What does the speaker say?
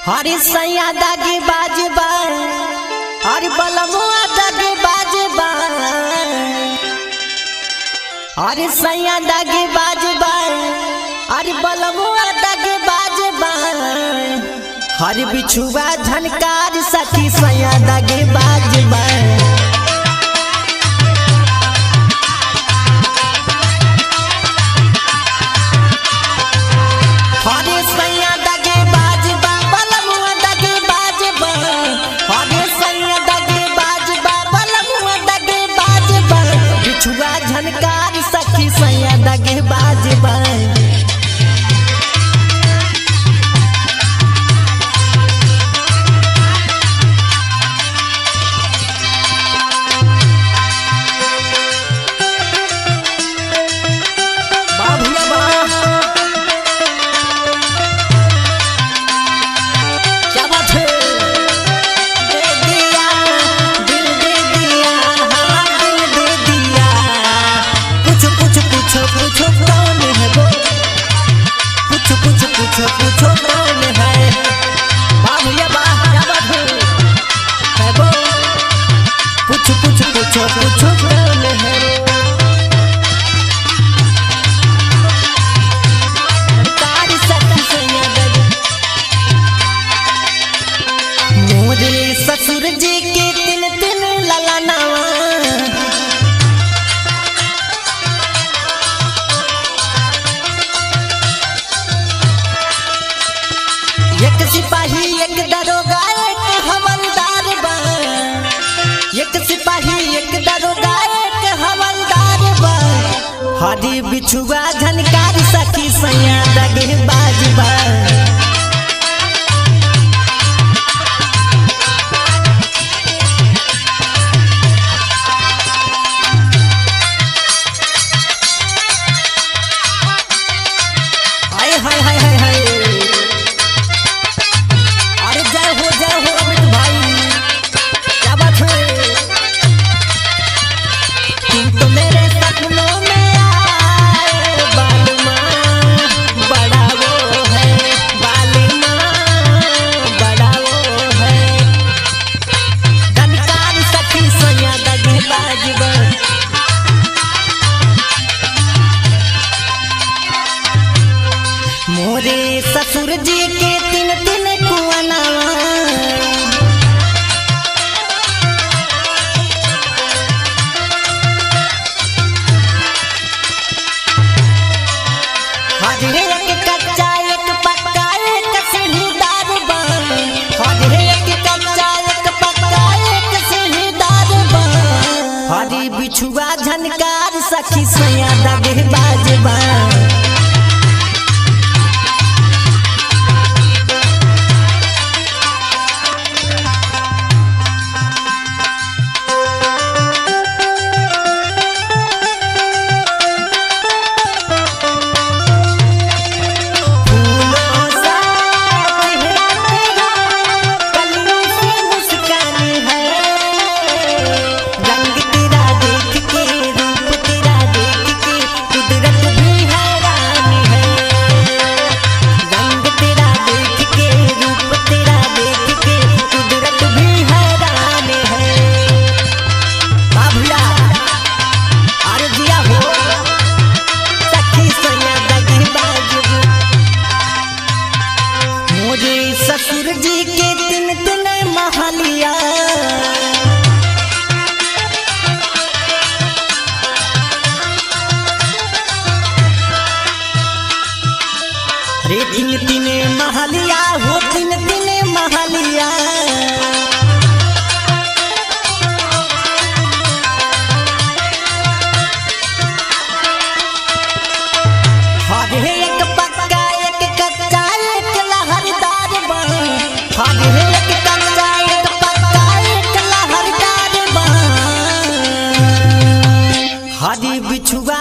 हरी सैया दागी बाजबा हरी बलमुआ दागी बाजबा हरी सैया दागी बाजबा हरी बलमुआ दागी बाजबा हरी बिछुआ झनकार सखी सैया दागी बाजबा झनकार सखी सैया दागी बाजबा पूछो कौन है बाबूया बा क्या बात है वो पूछो कौन है तारी सखी सैया दागी मोरे ससुर जी के तिन तिन ललनावा एक सिपाही एक दरोगा एक हवलदार बा एक सिपाही एक दरोगा एक हवलदार बा हरी बिछुआ झनकार सखी सैया दागी बाजबा हाय हाय हाय हाय हाय मोरे ससुर जी के तिन तिन कुआनावा हरे एक कच्चा एक पक्का एक सीढ़ीदार बा हरे एक कच्चा एक पक्का एक सीढ़ीदार बा हरी बिछुआ झनकार सखी सैया दागी बाजबा ससुर जी के तिन तिन महलिया रे तिन तिन महलिया हो तिन तिन महलिया हरे एक पक्का एक कच्चा एक लहरदार बा हरे एक कच्चा एक पक्का एक लहरदार बा हरी बिछुआ